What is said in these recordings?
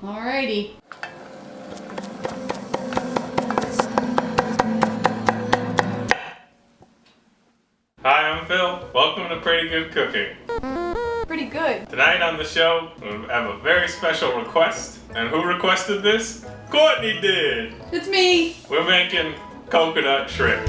Alrighty. Hi, I'm Phil. Welcome to Pretty Good Cooking. Pretty good. Tonight on the show, we have a very special request. And who requested this? Courtney did! It's me. We're making coconut shrimp.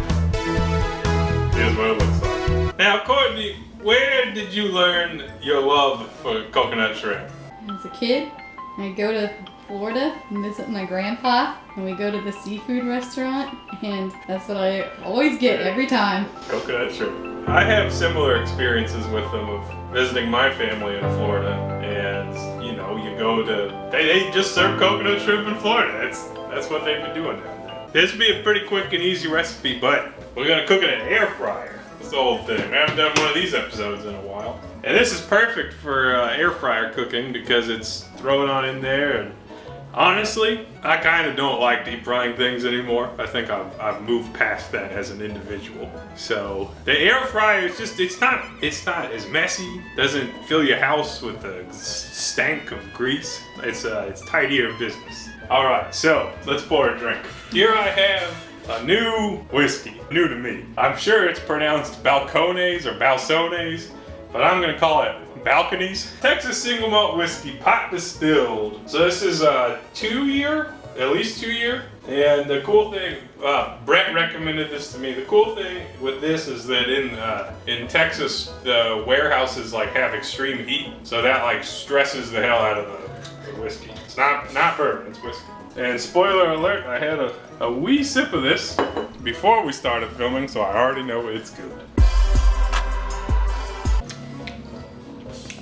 Here's what it looks like. Now, Courtney, where did you learn your love for coconut shrimp? As a kid, I go to Florida and visit my grandpa, and we go to the seafood restaurant, and that's what I always get every time. Coconut shrimp. I have similar experiences with them of visiting my family in Florida, and you know, you go to, they just serve coconut shrimp in Florida. That's what they've been doing down there. This would be a pretty quick and easy recipe, but we're gonna cook it in an air fryer. That's the whole thing. I haven't done one of these episodes in a while. And this is perfect for air fryer cooking because it's thrown on in there. And honestly, I kind of don't like deep frying things anymore. I think I've moved past that as an individual. So the air fryer is just, it's not as messy. Doesn't fill your house with the stank of grease. It's tidier business. All right, so let's pour a drink. Here I have a new whiskey, new to me. I'm sure it's pronounced balcones or balsones, but I'm gonna call it balconies. Texas single malt whiskey, pot distilled. So this is a 2-year, at least 2-year. And the cool thing, Brett recommended this to me. The cool thing with this is that in Texas, the warehouses like have extreme heat, so that like stresses the hell out of the whiskey. It's not bourbon, it's whiskey. And spoiler alert, I had a wee sip of this before we started filming, so I already know it's good.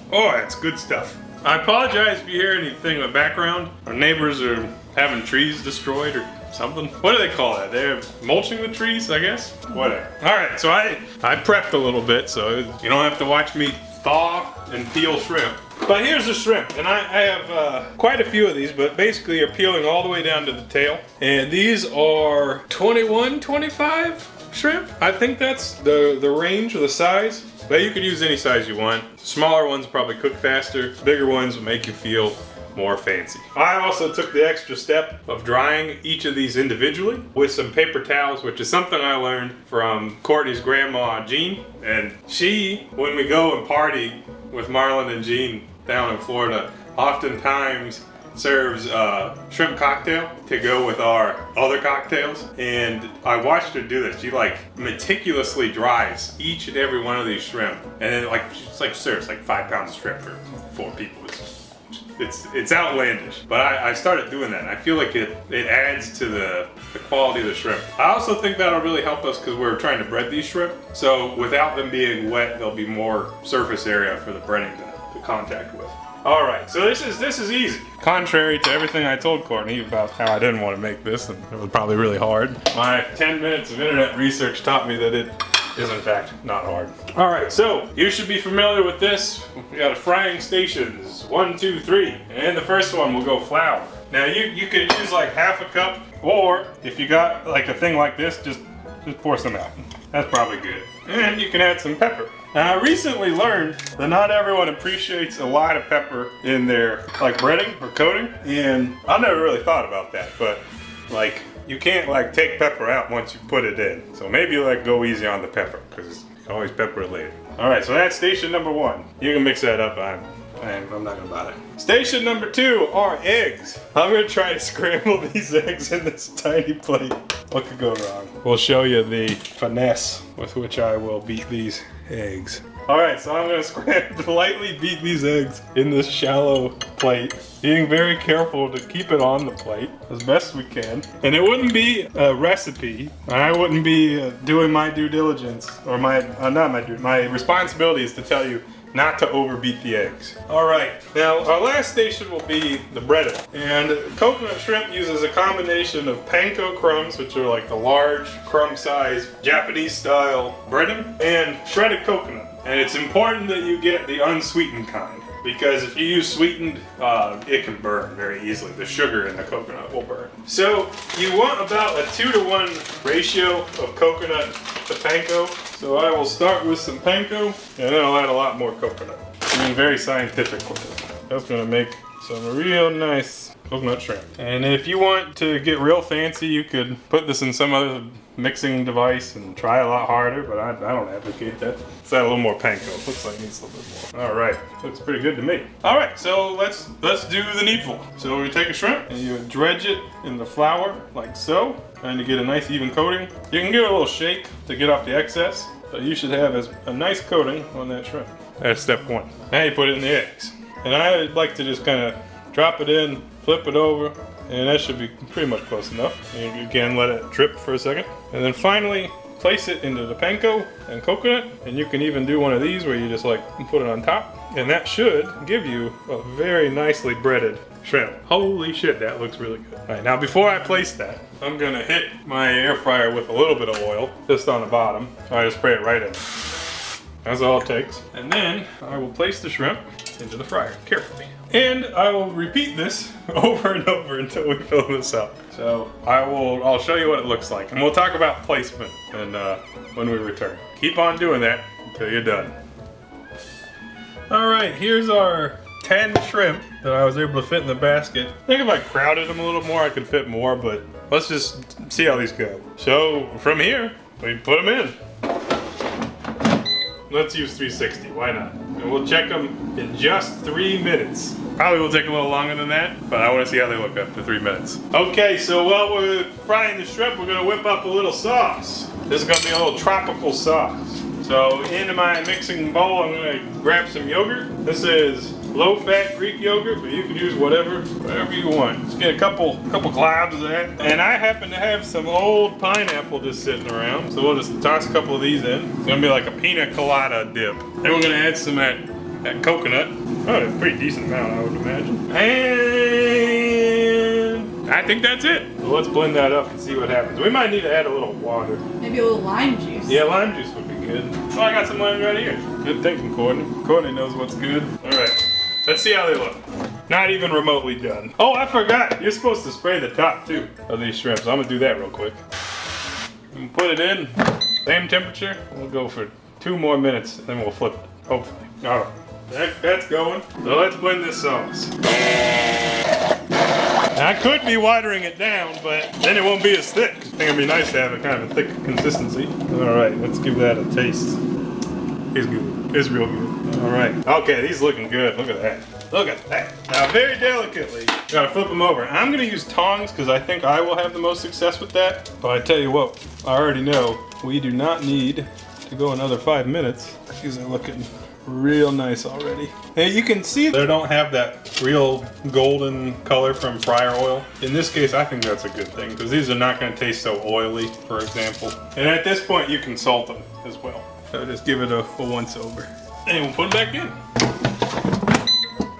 Oh, it's good stuff. I apologize if you hear anything in the background. Our neighbors are having trees destroyed or something. What do they call that? They're mulching the trees, I guess? Whatever. Alright, so I prepped a little bit, so you don't have to watch me thaw and peel shrimp. But here's the shrimp, and I have quite a few of these, but basically you're peeling all the way down to the tail. And these are 21, 25 shrimp. I think that's the range or the size. But you could use any size you want. Smaller ones probably cook faster. Bigger ones will make you feel more fancy. I also took the extra step of drying each of these individually with some paper towels, which is something I learned from Courtney's grandma, Jean. And she, when we go and party with Marlon and Jean down in Florida, oftentimes serves a shrimp cocktail to go with our other cocktails. And I watched her do this. She like meticulously dries each and every one of these shrimp, and then it's like serves like 5 pounds of shrimp for 4 people. It's outlandish, but I started doing that, and I feel like it adds to the quality of the shrimp. I also think that'll really help us because we're trying to bread these shrimp, so without them being wet, there'll be more surface area for the breading to contact with. All right, so this is easy. Contrary to everything I told Courtney about how I didn't want to make this, and it was probably really hard, my 10 minutes of internet research taught me that it is in fact not hard. All right, so you should be familiar with this. We got a frying stations, 1, 2, 3, and the first one will go flour. Now you could use like half a cup, or if you got like a thing like this, just pour some out. That's probably good. And you can add some pepper. Now I recently learned that not everyone appreciates a lot of pepper in their like breading or coating, and I never really thought about that, but like you can't like take pepper out once you put it in. So maybe like go easy on the pepper because you can always pepper it later. All right, so that's station number 1. You can mix that up. I'm not gonna bother. Station number 2 are eggs. I'm gonna try to scramble these eggs in this tiny plate. What could go wrong? We'll show you the finesse with which I will beat these eggs. All right, so I'm gonna lightly beat these eggs in this shallow plate, being very careful to keep it on the plate as best we can. And it wouldn't be a recipe, and I wouldn't be doing my due diligence, or my responsibility is to tell you not to overbeat the eggs. All right, now our last station will be the breading. And coconut shrimp uses a combination of Panko crumbs, which are like the large crumb size Japanese style breading, and shredded coconut. And it's important that you get the unsweetened kind, because if you use sweetened, it can burn very easily. The sugar in the coconut will burn. So you want about a 2-to-1 ratio of coconut to Panko. So I will start with some Panko, and then I'll add a lot more coconut. Being very scientific with it. That's gonna make Some real nice coconut shrimp. And if you want to get real fancy, you could put this in some other mixing device and try a lot harder, but I don't advocate that. Let's add a little more panko. Looks like it needs a little bit more. All right, looks pretty good to me. All right, so let's do the needful. So we take a shrimp and you dredge it in the flour like so, and you get a nice even coating. You can give it a little shake to get off the excess, but you should have a nice coating on that shrimp. That's step one. Now you put it in the eggs. And I like to just kind of drop it in, flip it over, and that should be pretty much close enough. And you again let it drip for a second. And then finally place it into the panko and coconut. And you can even do one of these where you just like put it on top. And that should give you a very nicely breaded shrimp. Holy shit, that looks really good. All right, now before I place that, I'm gonna hit my air fryer with a little bit of oil, just on the bottom. I just spray it right in. That's all it takes. And then I will place the shrimp into the fryer carefully. And I will repeat this over and over until we fill this up. So I'll show you what it looks like. And we'll talk about placement and when we return. Keep on doing that until you're done. All right, here's our 10 shrimp that I was able to fit in the basket. I think if I crowded them a little more, I could fit more, but let's just see how these go. So from here, we put them in. Let's use 360, why not? And we'll check them in just 3 minutes. Probably will take a little longer than that, but I want to see how they look after 3 minutes. Okay, so while we're frying the shrimp, we're gonna whip up a little sauce. This is gonna be a little tropical sauce. So in my mixing bowl, I'm gonna grab some yogurt. This is low-fat Greek yogurt, but you can use whatever you want. Just get a couple globs of that. And I happen to have some old pineapple just sitting around, so we'll just toss a couple of these in. It's gonna be like a pina colada dip. Then we're gonna add some of that coconut. Oh, a pretty decent amount, I would imagine. And I think that's it. So let's blend that up and see what happens. We might need to add a little water. Maybe a little lime juice. Yeah, lime juice would be good. Oh, I got some lime right here. Good thinking, Courtney. Courtney knows what's good. All right. Let's see how they look. Not even remotely done. Oh, I forgot. You're supposed to spray the top too of these shrimp. So I'm gonna do that real quick. And put it in, same temperature. We'll go for 2 more minutes and then we'll flip it, hopefully. All right, that's going. So let's blend this sauce. Now, I could be watering it down, but then it won't be as thick. I think it'd be nice to have a kind of a thick consistency. All right, let's give that a taste. It's good. It's real good. All right. Okay, these looking good. Look at that. Look at that. Now, very delicately, gotta flip them over. I'm gonna use tongs because I think I will have the most success with that. But I tell you what, I already know we do not need to go another 5 minutes. These are looking real nice already. And you can see they don't have that real golden color from fryer oil. In this case, I think that's a good thing because these are not gonna taste so oily, for example. And at this point, you can salt them as well. So just give it a once over. And we'll put it back in.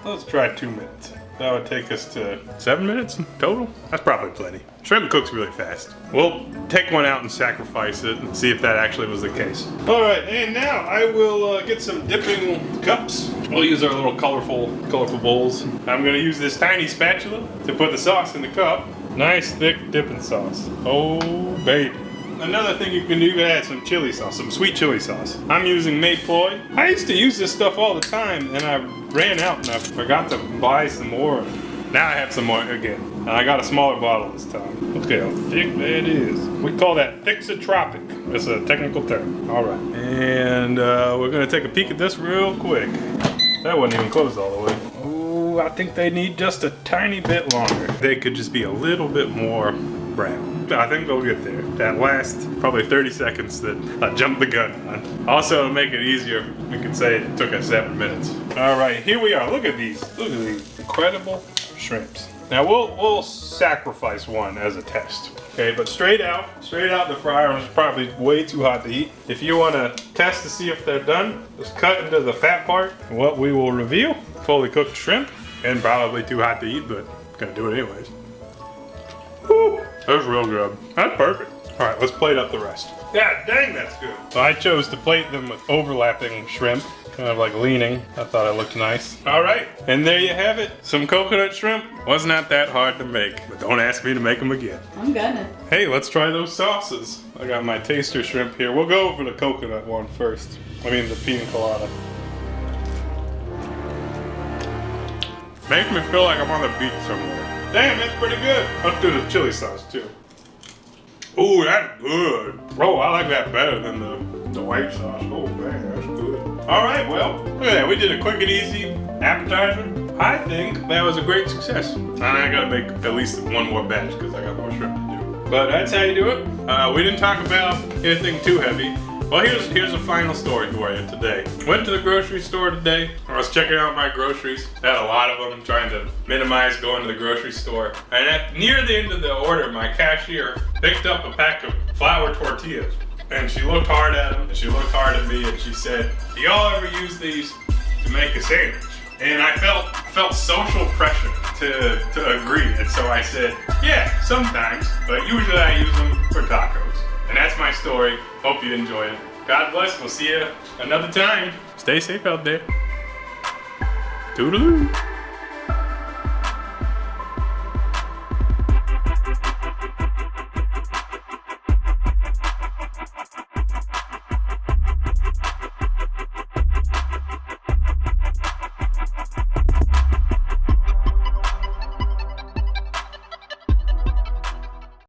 Let's try 2 minutes. That would take us to 7 minutes total. That's probably plenty. Shrimp cooks really fast. We'll take one out and sacrifice it and see if that actually was the case. All right, and now I will get some dipping cups. We'll use our little colorful bowls. I'm gonna use this tiny spatula to put the sauce in the cup. Nice thick dipping sauce. Oh, baby. Another thing you can do is add some chili sauce, some sweet chili sauce. I'm using MacLeod. I used to use this stuff all the time and I ran out and I forgot to buy some more. Now I have some more again. And I got a smaller bottle this time. Look at how thick that is. We call that thixotropic. That's a technical term. All right. And we're gonna take a peek at this real quick. That wasn't even closed all the way. Ooh, I think they need just a tiny bit longer. They could just be a little bit more brown. I think they'll get there. That last probably 30 seconds that I jumped the gun on. Also, to make it easier, we could say it took us 7 minutes. All right, here we are. Look at these. Look at these incredible shrimps. Now we'll sacrifice one as a test. Okay, but straight out the fryer is probably way too hot to eat. If you want to test to see if they're done, just cut into the fat part. What we will reveal, fully cooked shrimp, and probably too hot to eat, but gonna do it anyways. Woo, that's real good. That's perfect. All right, let's plate up the rest. God dang, that's good. So I chose to plate them with overlapping shrimp, kind of like leaning. I thought it looked nice. All right, and there you have it. Some coconut shrimp. Was not that hard to make, but don't ask me to make them again. I'm gonna. Hey, let's try those sauces. I got my taster shrimp here. We'll go over the coconut one first. I mean the pina colada. Makes me feel like I'm on the beach somewhere. Damn, that's pretty good. Let's do the chili sauce too. Ooh, that's good. Oh, I like that better than the white sauce. Oh man, that's good. All right, well, look at that. We did a quick and easy appetizer. I think that was a great success. And I gotta make at least one more batch because I got more shrimp to do. But that's how you do it. We didn't talk about anything too heavy. Well, here's a final story for you today. Went to the grocery store today. I was checking out my groceries. Had a lot of them, trying to minimize going to the grocery store. And near the end of the order, my cashier picked up a pack of flour tortillas. And she looked hard at them, and she looked hard at me, and she said, "Do y'all ever use these to make a sandwich?" And I felt social pressure to agree. And so I said, "Yeah, sometimes, but usually I use them for tacos." And that's my story. Hope you enjoyed it. God bless. We'll see you another time. Stay safe out there. Toodaloo.